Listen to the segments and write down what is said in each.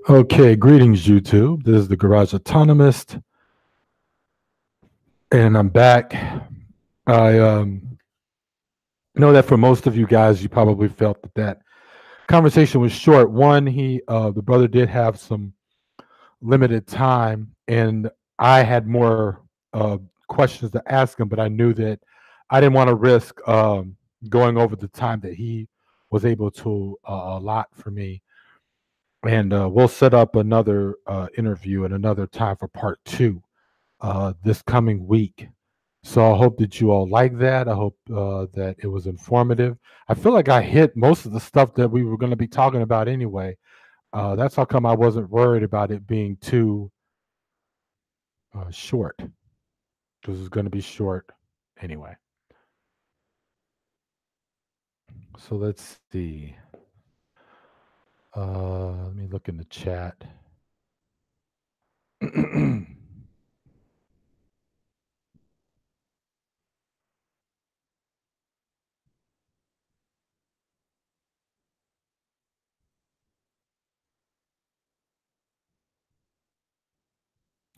Okay, greetings, YouTube. This is the Garage Autonomist, and I'm back. I know that for most of you guys, you probably felt that conversation was short. One, the brother did have some limited time, and I had more questions to ask him, but I knew that I didn't want to risk going over the time that he was able to allot for me. And we'll set up another interview and another time for part two this coming week. So I hope that you all like that. I hope that it was informative. I feel like I hit most of the stuff that we were going to be talking about anyway. That's how come I wasn't worried about it being too short. This is going to be short anyway. So let's see. Let me look in the chat.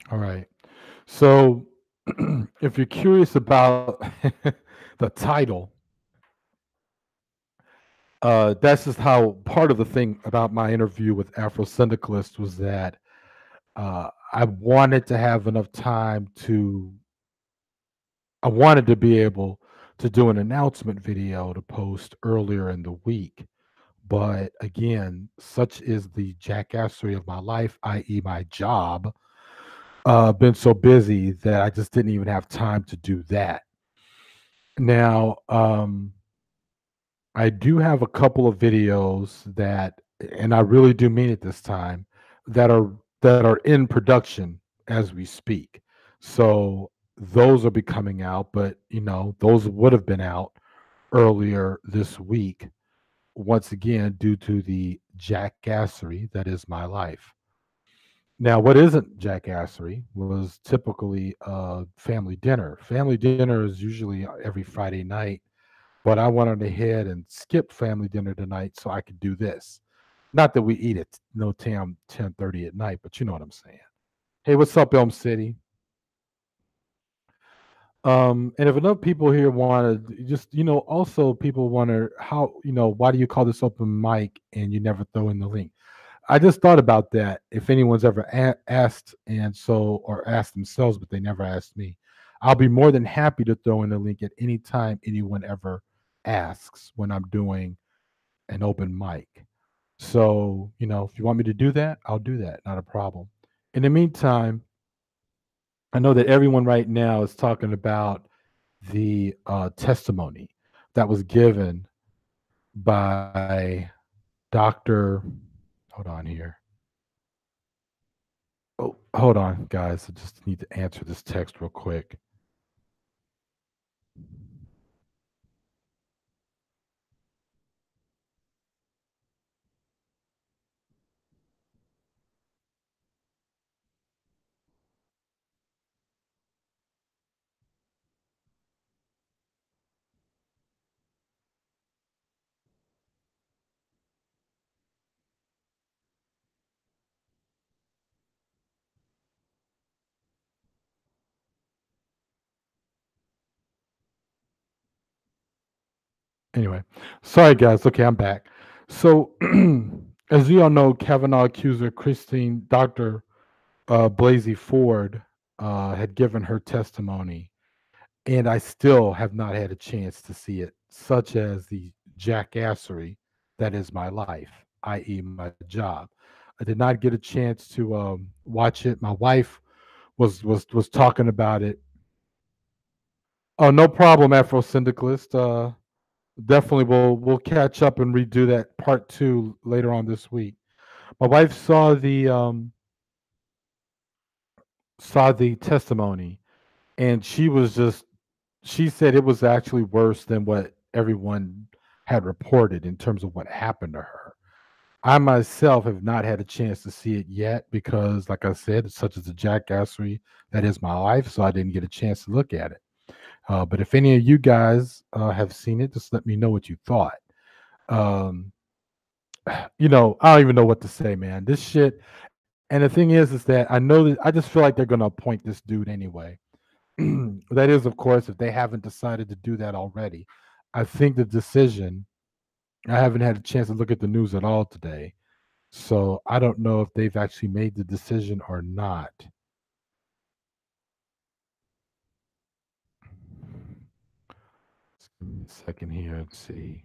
All right. So if you're curious about the title, that's just how part of the thing about my interview with Afro Syndicalist was that I wanted to have enough time I wanted to be able to do an announcement video to post earlier in the week. But again, such is the jackassery of my life, i.e., my job, been so busy that I just didn't even have time to do that. Now, I do have a couple of videos that, and I really do mean it this time, that are in production as we speak. So those will be coming out, but those would have been out earlier this week. Once again, due to the jackassery that is my life. Now, what isn't jackassery was typically family dinner. Family dinner is usually every Friday night, but I went on ahead and skipped family dinner tonight so I could do this. Not that we eat at no time 10:30 at night, but you know what I'm saying. Hey, what's up, Elm City? And if enough people here want to just, also people wonder how, why do you call this open mic and you never throw in the link? I just thought about that. If anyone's ever asked or asked themselves, but they never asked me, I'll be more than happy to throw in a link at any time anyone ever asks when I'm doing an open mic. So, if you want me to do that, I'll do that. Not a problem. In the meantime, I know that everyone right now is talking about the testimony that was given by Dr. Hold on here. Oh, hold on, guys. I just need to answer this text real quick. Anyway, sorry, guys. Okay, I'm back. So, as you all know, Kavanaugh accuser Dr. Blasey Ford, had given her testimony, and I still have not had a chance to see it, such as the jackassery that is my life, i.e., my job. I did not get a chance to watch it. My wife was talking about it. Oh, no problem, Afro Syndicalist. Definitely, we'll catch up and redo that part two later on this week. My wife saw the testimony, and she said it was actually worse than what everyone had reported in terms of what happened to her. I myself have not had a chance to see it yet because, like I said, such as the jackassery that is my life, so I didn't get a chance to look at it. But if any of you guys have seen it, just let me know what you thought. Um, I don't even know what to say, man. This shit. And the thing is that I know that I just feel like they're going to appoint this dude anyway. That is, of course, if they haven't decided to do that already. I think the decision. I haven't had a chance to look at the news at all today, so I don't know if they've actually made the decision or not. Just give me a second here and see.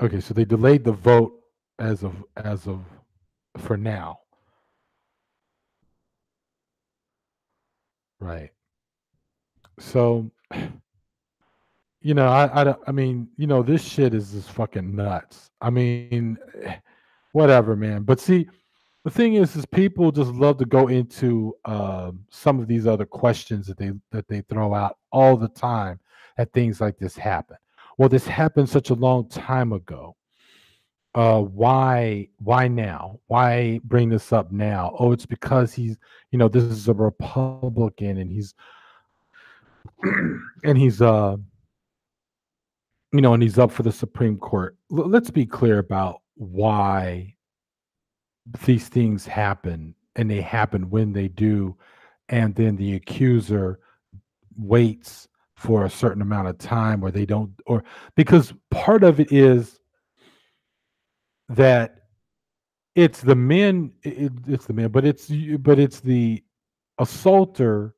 Okay, so they delayed the vote as of for now, right? So I mean, this shit is just fucking nuts. I mean, whatever, man. But see, the thing is people just love to go into some of these other questions that they throw out all the time that things like this happen. Well, this happened such a long time ago. Why now? Why bring this up now? Oh, it's because this is a Republican and he's and he's up for the Supreme Court. Let's be clear about why these things happen, and they happen when they do, and then the accuser waits for a certain amount of time where they don't, or because part of it is that it's the men, it's the men, but it's the assaulter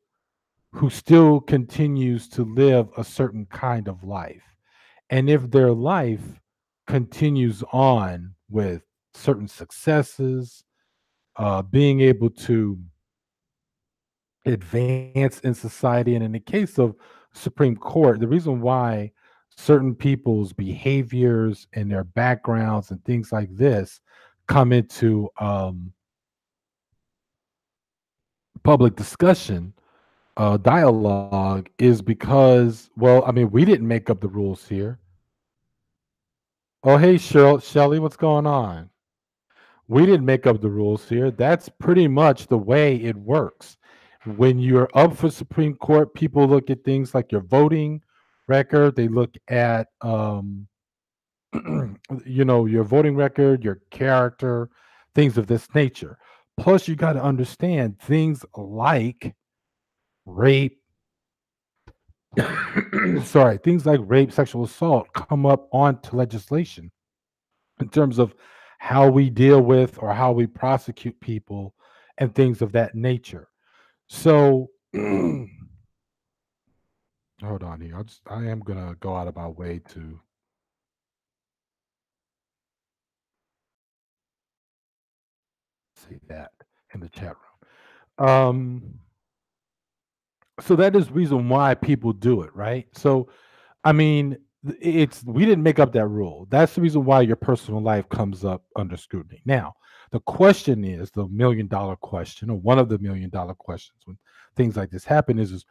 who still continues to live a certain kind of life. And if their life continues on with certain successes, being able to advance in society, and in the case of Supreme Court, the reason why certain people's behaviors and their backgrounds and things like this come into public discussion, dialogue, is because, well, I mean, we didn't make up the rules here. Oh, hey, Shelly, what's going on? We didn't make up the rules here. That's pretty much the way it works. When you're up for Supreme Court, people look at things like your voting record. They look at, your voting record, your character, things of this nature. Plus, you got to understand things like rape. Sorry, things like rape, sexual assault come up onto legislation in terms of how we deal with or how we prosecute people and things of that nature. So hold on here. I am gonna go out of my way to say that in the chat room. So that is the reason why people do it, right? So I mean, it's we didn't make up that rule. That's the reason why your personal life comes up under scrutiny. Now, the question is the $1 million question, or one of the $1 million questions when things like this happen is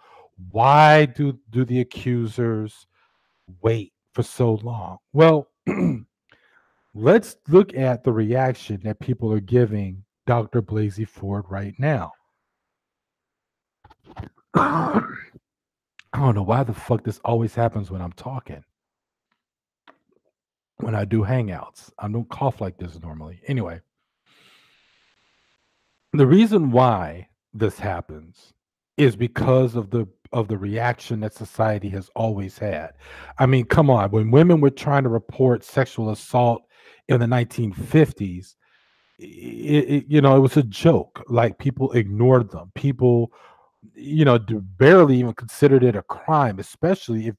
why do the accusers wait for so long? Well, let's look at the reaction that people are giving Dr. Blasey Ford right now. I don't know why the fuck this always happens when I'm talking. When I do hangouts, I don't cough like this normally. Anyway, the reason why this happens is because of the reaction that society has always had. I mean, come on, when women were trying to report sexual assault in the 1950s, it was a joke. Like, people ignored them. People, barely even considered it a crime, especially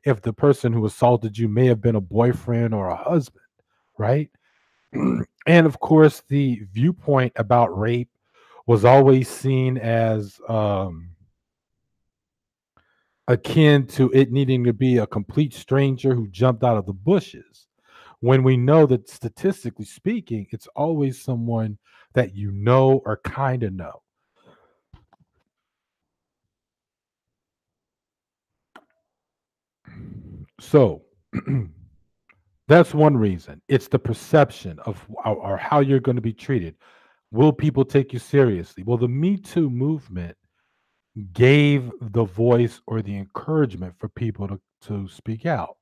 if the person who assaulted you may have been a boyfriend or a husband, right? And of course, the viewpoint about rape was always seen as akin to it needing to be a complete stranger who jumped out of the bushes. When we know that statistically speaking, it's always someone that you know or kind of know. So that's one reason. It's the perception of or how you're going to be treated. Will people take you seriously? Well, the Me Too movement gave the voice or the encouragement for people to speak out.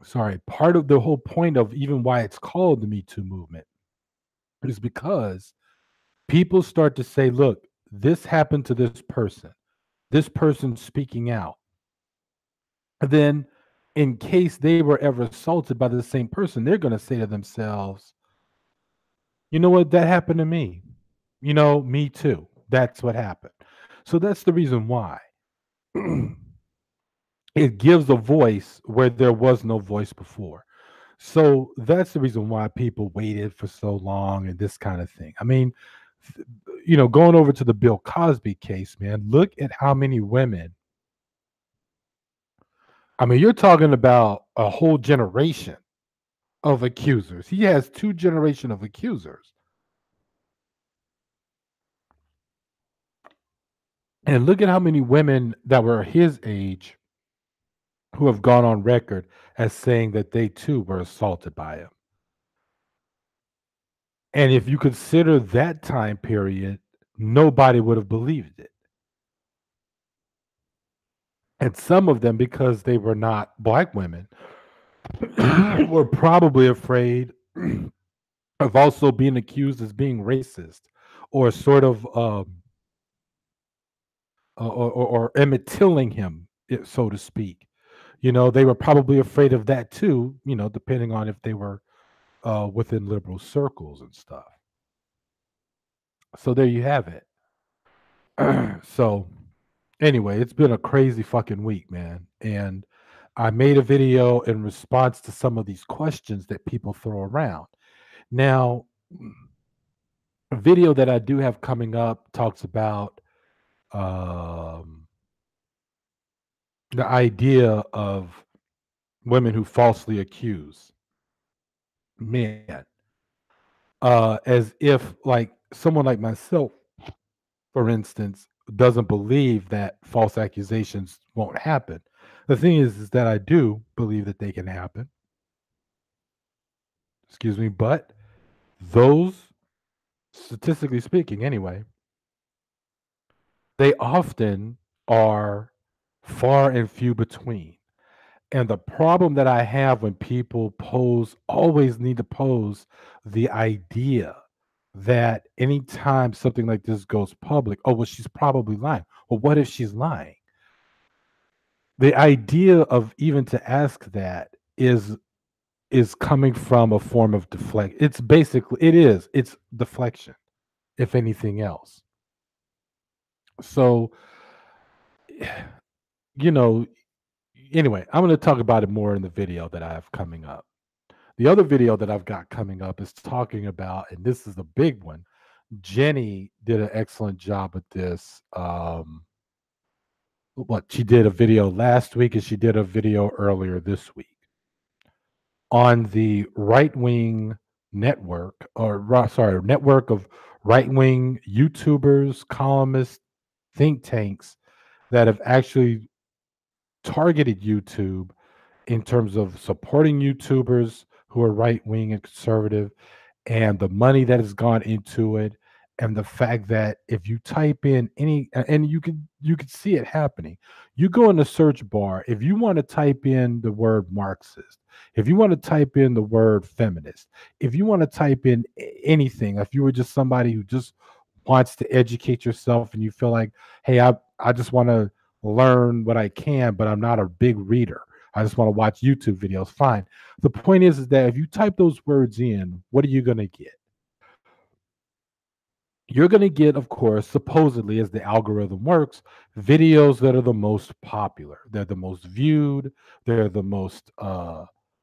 Sorry, part of the whole point of even why it's called the Me Too movement is because people start to say, look, this happened to this person. This person speaking out. Then, in case they were ever assaulted by the same person, they're going to say to themselves, you know what, that happened to me. Me too. That's what happened. So that's the reason why it gives a voice where there was no voice before. So that's the reason why people waited for so long and this kind of thing. I mean, going over to the Bill Cosby case, man, look at how many women. I mean, you're talking about a whole generation of accusers. He has two generation of accusers. And look at how many women that were his age who have gone on record as saying that they too were assaulted by him. And if you consider that time period, nobody would have believed it. And some of them, because they were not black women, were probably afraid of also being accused as being racist or sort of or Emmett Tilling him, so to speak. They were probably afraid of that too, depending on if they were within liberal circles and stuff. So there you have it. So anyway, it's been a crazy fucking week, man. And I made a video in response to some of these questions that people throw around. Now, a video that I do have coming up talks about the idea of women who falsely accuse men, as if like someone like myself, for instance, doesn't believe that false accusations won't happen. The thing is that I do believe that they can happen. Excuse me, but those, statistically speaking, anyway, they often are far and few between. And the problem that I have when people always need to pose the idea that anytime something like this goes public, oh, well, she's probably lying. Well, what if she's lying? The idea of even to ask that is coming from a form of deflect. It's deflection, if anything else. So, anyway, I'm going to talk about it more in the video that I have coming up. The other video that I've got coming up is talking about, and this is the big one. Jenny did an excellent job at this. She did a video last week and she did a video earlier this week on the right-wing network, network of right-wing YouTubers, columnists, think tanks that have actually targeted YouTube in terms of supporting YouTubers who are right-wing and conservative, and the money that has gone into it, and the fact that if you type in any, and you could see it happening. You go in the search bar, if you want to type in the word Marxist, if you want to type in the word feminist, if you want to type in anything, if you were just somebody who just wants to educate yourself and you feel like, hey, I just want to learn what I can, but I'm not a big reader, I just want to watch YouTube videos, fine. The point is that if you type those words in, what are you going to get? You're going to get, of course, supposedly, as the algorithm works, videos that are the most popular. They're the most viewed. They're the most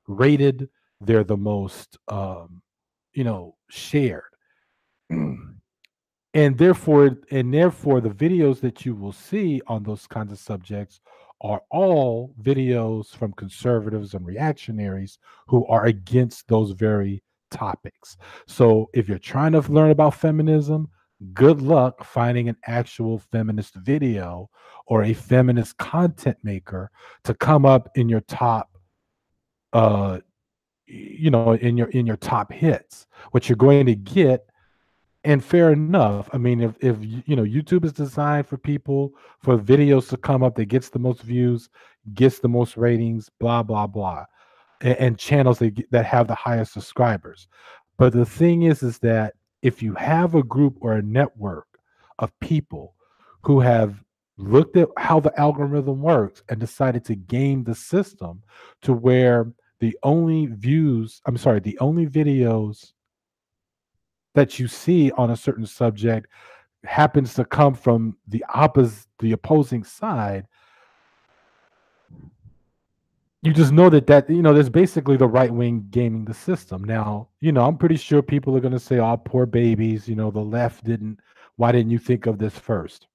rated. They're the most, shared. And therefore, the videos that you will see on those kinds of subjects are all videos from conservatives and reactionaries who are against those very topics. So if you're trying to learn about feminism, good luck finding an actual feminist video or a feminist content maker to come up in your top in your top hits. What you're going to get And fair enough. I mean, if YouTube is designed for people for videos to come up that gets the most views, gets the most ratings, blah blah blah, and channels that have the highest subscribers. But the thing is that if you have a group or a network of people who have looked at how the algorithm works and decided to game the system to where the only videos that you see on a certain subject happens to come from the opposing side, you just know that there's basically the right wing gaming the system. Now, I'm pretty sure people are going to say, "Oh, poor babies, the left didn't. Why didn't you think of this first?"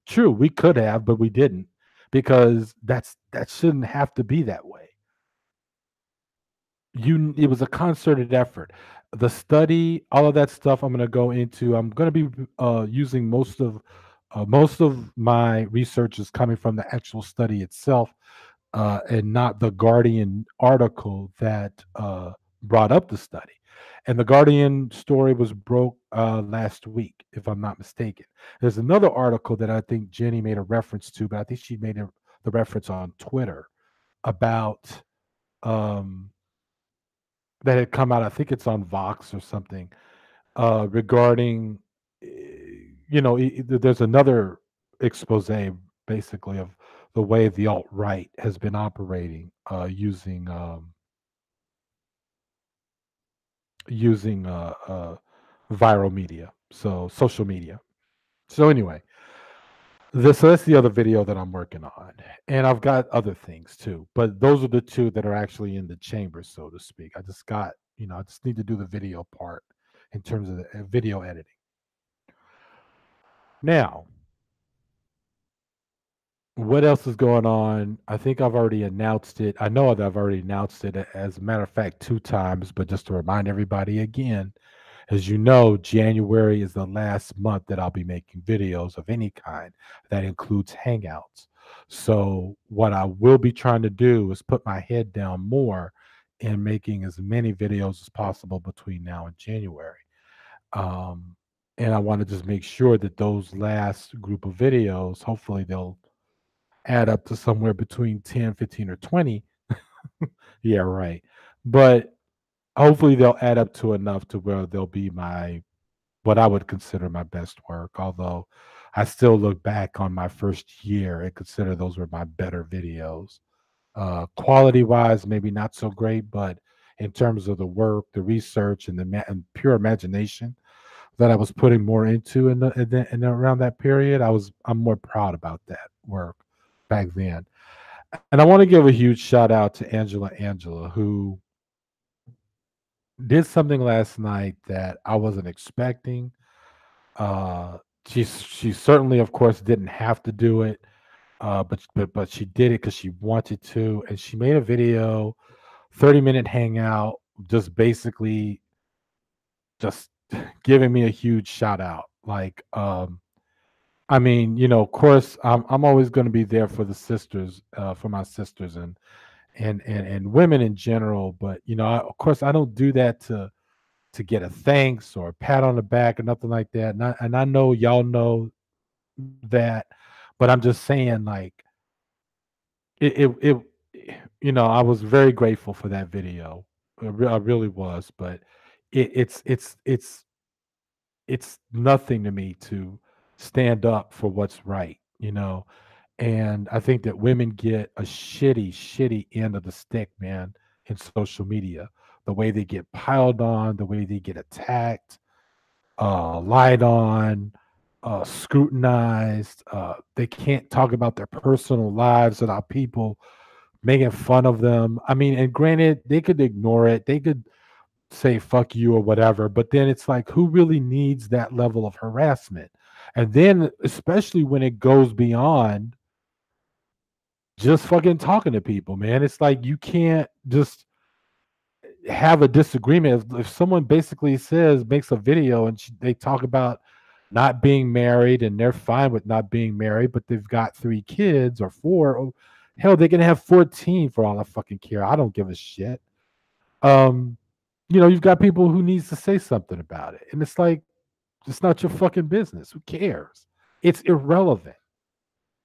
True, we could have, but we didn't, because that shouldn't have to be that way. It was a concerted effort. The study, all of that stuff, I'm going to go into. I'm going to be using most of my research is coming from the actual study itself, and not the Guardian article that brought up the study. And the Guardian story was broke last week, if I'm not mistaken. There's another article that I think Jenny made a reference to, but I think she made the reference on Twitter about um, that had come out. I think it's on Vox or something, regarding, there's another expose basically of the way the alt right has been operating, using viral media, so social media. So anyway, that's the other video that I'm working on, and I've got other things too, but those are the two that are actually in the chamber, so to speak. I just need to do the video part in terms of the video editing. Now, what else is going on? I think I've already announced it. I know that I've already announced it, as a matter of fact, 2 times, but just to remind everybody again, as you know, January is the last month that I'll be making videos of any kind. That includes Hangouts. So, what I will be trying to do is put my head down more in making as many videos as possible between now and January. Um, and I want to just make sure that those last group of videos, hopefully they'll add up to somewhere between 10, 15, or 20. Yeah, right. But hopefully they'll add up to enough to where they'll be what I would consider my best work. Although I still look back on my first year and consider those were my better videos. Quality wise, maybe not so great, but in terms of the work, the research, and and pure imagination that I was putting more into around that period, I'm more proud about that work back then. And I want to give a huge shout out to Angela, who did something last night that I wasn't expecting. Uh, she certainly, of course, didn't have to do it, but she did it because she wanted to, and she made a video, 30-minute hangout, just basically just giving me a huge shout out. Like, I mean, of course, I'm always going to be there for the sisters, for my sisters, and women in general. But of course, I don't do that to get a thanks or a pat on the back or nothing like that. And I know y'all know that, but I'm just saying, like, it I was very grateful for that video. I really was, but it's nothing to me to stand up for what's right. And I think that women get a shitty end of the stick, man, in social media. The way they get piled on, the way they get attacked, lied on, scrutinized. They can't talk about their personal lives without people making fun of them. I mean, and granted, they could ignore it. They could say fuck you or whatever, but then it's like, who really needs that level of harassment? And then, especially when it goes beyond just fucking talking to people, man, it's like you can't just have a disagreement. If someone basically makes a video and they talk about not being married and they're fine with not being married, but they've got 3 kids or 4, or hell, they can have 14 for all I fucking care. I don't give a shit. Um, you've got people who needs to say something about it, and it's like, It's not your fucking business. Who cares? It's irrelevant.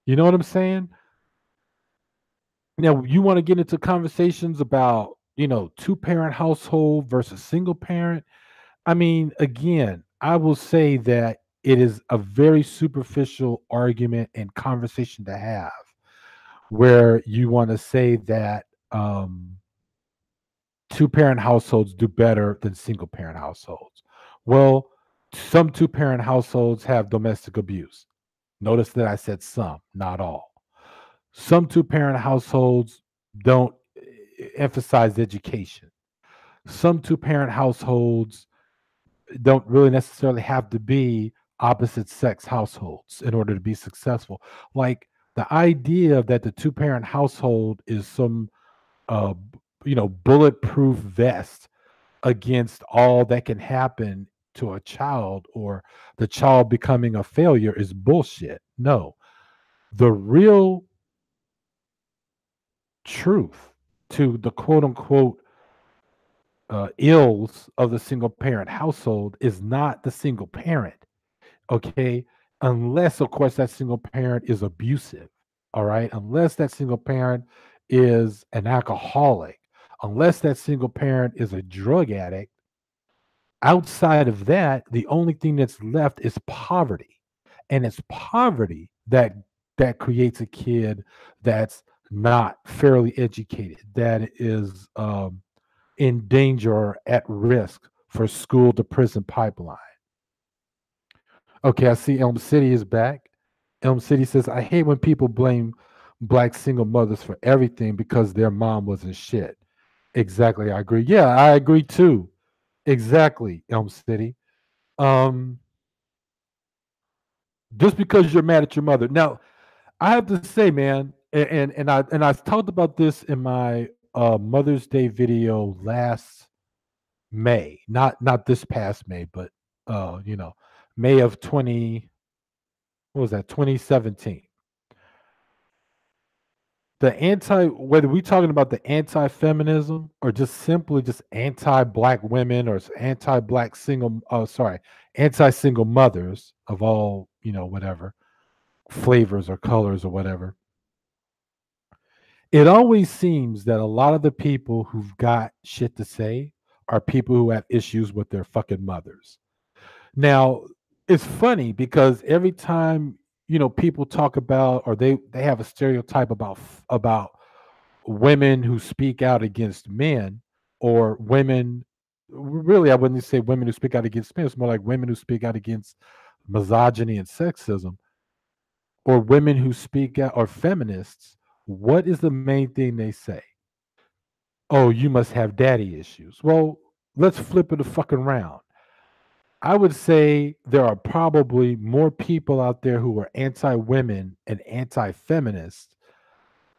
You know what I'm saying? Now, you want to get into conversations about, two-parent household versus single parent. I mean, again, I will say that it is a very superficial argument and conversation to have where you want to say that two-parent households do better than single-parent households. Well, some two-parent households have domestic abuse. Notice that I said some, not all. Some two-parent households don't emphasize education. Some two-parent households don't really necessarily have to be opposite sex households in order to be successful. Like the idea that the two-parent household is some bulletproof vest against all that can happen to a child or the child becoming a failure is bullshit. No. The real truth to the quote unquote ills of the single parent household is not the single parent, okay? Unless, of course, that single parent is abusive, all right? Unless that single parent is an alcoholic, unless that single parent is a drug addict. Outside of that, the only thing that's left is poverty. And it's poverty that creates a kid that's not fairly educated, that is in danger or at risk for school to prison pipeline. Okay, I see Elm City is back. Elm City says, I hate when people blame black single mothers for everything because their mom wasn't shit. Exactly, I agree. Yeah, I agree too. Exactly, Elm City. Um, just because you're mad at your mother. Now, I have to say, man, and I talked about this in my Mother's Day video last May, not this past May, but May of what was that, 2017. Whether we talking about the anti-feminism or just simply just anti-black women or anti-black anti-single mothers of all, whatever flavors or colors or whatever. It always seems that a lot of the people who've got shit to say are people who have issues with their fucking mothers. Now, it's funny because every time, people talk about or they have a stereotype about women who speak out against men or women, really I wouldn't say women who speak out against men, it's more like women who speak out against misogyny and sexism, or women who speak out or feminists. What is the main thing they say? Oh, you must have daddy issues. Well, let's flip it the fucking round. I would say there are probably more people out there who are anti women and anti feminists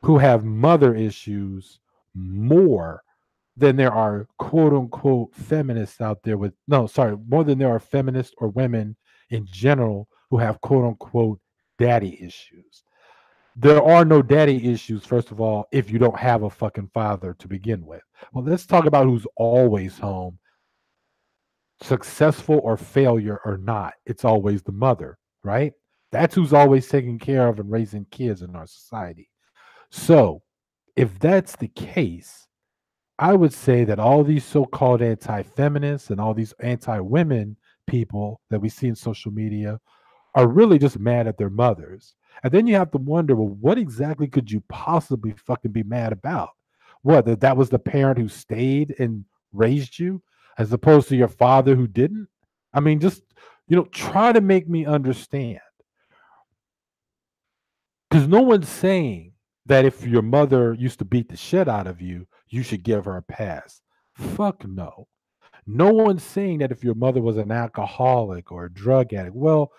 who have mother issues more than there are quote unquote feminists out there with, no, sorry, more than there are feminists or women in general who have quote unquote daddy issues. There are no daddy issues, first of all, if you don't have a fucking father to begin with. Well, let's talk about who's always home, successful or failure or not. It's always the mother, right? That's who's always taking care of and raising kids in our society. So, if that's the case, I would say that all these so called anti feminists and all these anti women people that we see in social media are really just mad at their mothers. And then you have to wonder, well, what exactly could you possibly fucking be mad about? What, that was the parent who stayed and raised you as opposed to your father who didn't? I mean, just, try to make me understand. Because no one's saying that if your mother used to beat the shit out of you, you should give her a pass. Fuck no. No one's saying that if your mother was an alcoholic or a drug addict. Well,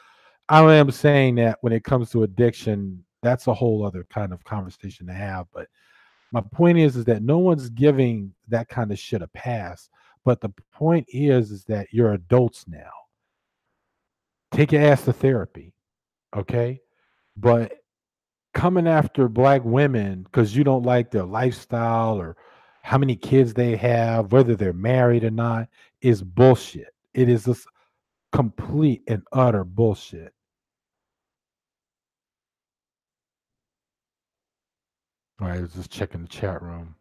I am saying that when it comes to addiction, that's a whole other kind of conversation to have. But my point is that no one's giving that kind of shit a pass. But the point is that you're adults now. Take your ass to therapy, okay? But coming after black women because you don't like their lifestyle or how many kids they have, whether they're married or not, is bullshit. It is just complete and utter bullshit. All right, I was just checking the chat room.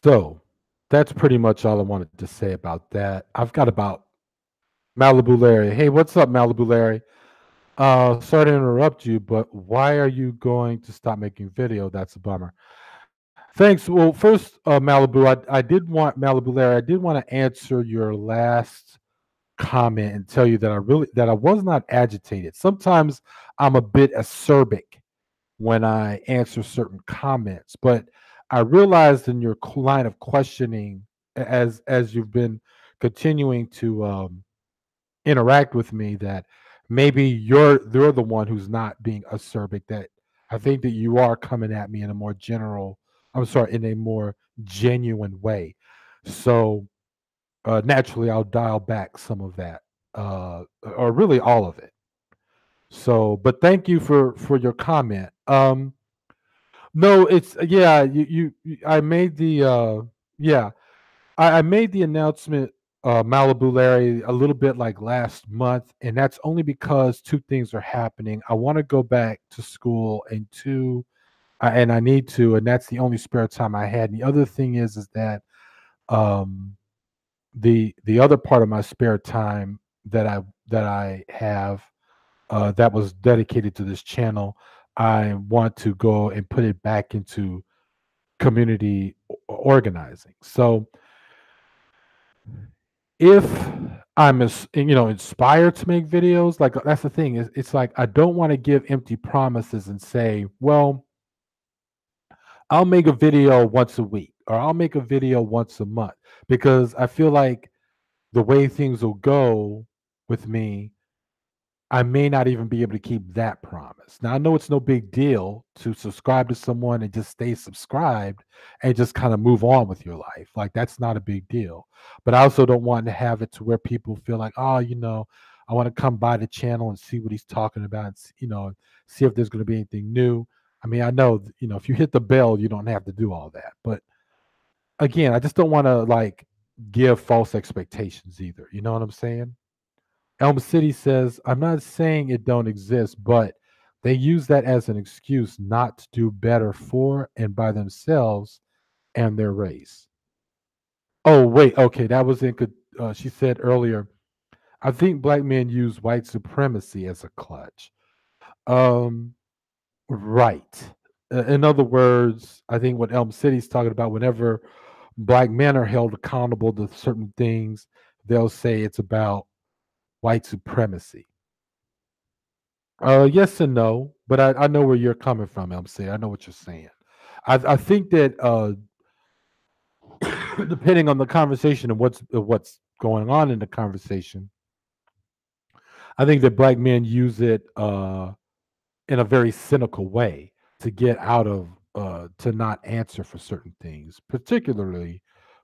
So that's pretty much all I wanted to say about that. I've got about Malibu Larry. Hey, what's up, Malibu Larry? Sorry to interrupt you, but why are you going to stop making video? That's a bummer. Thanks. Well, first, Malibu, I did want Malibu Larry. I did want to answer your last comment and tell you that I was not agitated. Sometimes I'm a bit acerbic when I answer certain comments, but I realized in your line of questioning, as you've been continuing to interact with me, that maybe you're the one who's not being acerbic. That I think that you are coming at me in a more general, I'm sorry, in a more genuine way. So naturally, I'll dial back some of that, or really all of it. So, but thank you for your comment. No, it's yeah. I made the yeah. I made the announcement, Malibu Larry, a little bit like last month, and that's only because two things are happening. I want to go back to school, and two, and I need to, and that's the only spare time I had. And the other thing is that um, the other part of my spare time that I have that was dedicated to this channel, I want to go and put it back into community organizing. So if I'm inspired to make videos, like that's the thing is it's like I don't want to give empty promises and say, well, I'll make a video once a week or I'll make a video once a month because I feel like the way things will go with me, I may not even be able to keep that promise. Now, I know it's no big deal to subscribe to someone and just stay subscribed and just kind of move on with your life. Like, that's not a big deal. But I also don't want to have it to where people feel like, oh, I want to come by the channel and see what he's talking about, and, see if there's going to be anything new. I mean, I know, if you hit the bell, you don't have to do all that. But again, I just don't want to like give false expectations either. You know what I'm saying? Elm City says, I'm not saying it don't exist, but they use that as an excuse not to do better for and by themselves and their race. Oh, wait. Okay. That was she said earlier, I think black men use white supremacy as a clutch. Um, right. In other words, I think what Elm City's talking about, whenever black men are held accountable to certain things, they'll say it's about white supremacy. Yes and no, but I know where you're coming from, MC. I know what you're saying. I think that depending on the conversation and what's going on in the conversation, I think that black men use it in a very cynical way to get out of to not answer for certain things, particularly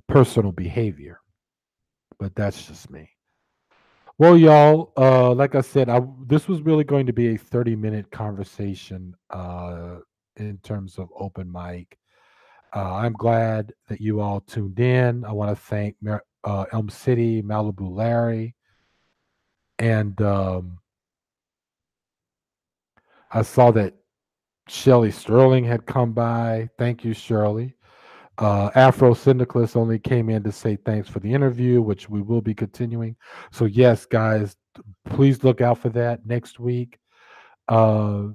personal behavior. But that's just me. Well, y'all, like I said, this was really going to be a 30-minute conversation in terms of open mic. I'm glad that you all tuned in. I want to thank Elm City, Malibu Larry, and I saw that Shelly Sterling had come by. Thank you, Shirley. Afro Syndicalist only came in to say thanks for the interview, which we will be continuing. So, yes, guys, please look out for that next week. Uh,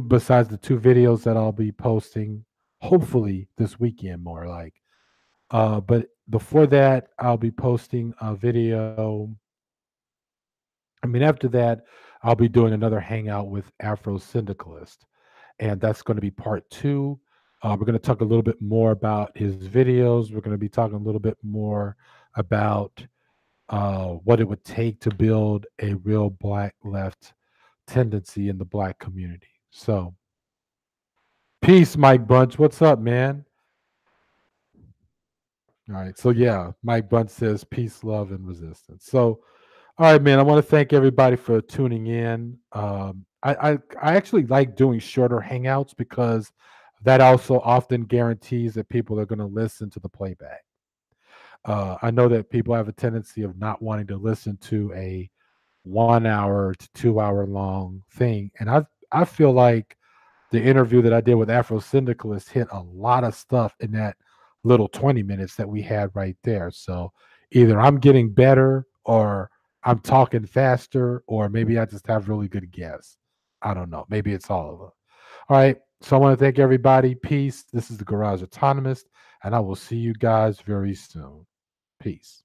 besides the two videos that I'll be posting, hopefully this weekend, more like. But before that, I'll be posting a video. I mean, after that, I'll be doing another hangout with Afro Syndicalist, and that's going to be part two. We're going to talk a little bit more about his videos. We're going to be talking a little bit more about what it would take to build a real black left tendency in the black community. So, peace, Mike Bunch. What's up, man? All right. So, yeah, Mike Bunch says peace, love, and resistance. So, all right, man. I want to thank everybody for tuning in. I actually like doing shorter hangouts because That also often guarantees that people are going to listen to the playback. I know that people have a tendency of not wanting to listen to a 1 hour to 2 hour long thing, and I feel like the interview that I did with Afro Syndicalist hit a lot of stuff in that little 20 minutes that we had right there. So either I'm getting better, or I'm talking faster, or maybe I just have really good guests. I don't know. Maybe it's all of them. All right. So I want to thank everybody. Peace. This is the Garage Autonomist, and I will see you guys very soon. Peace.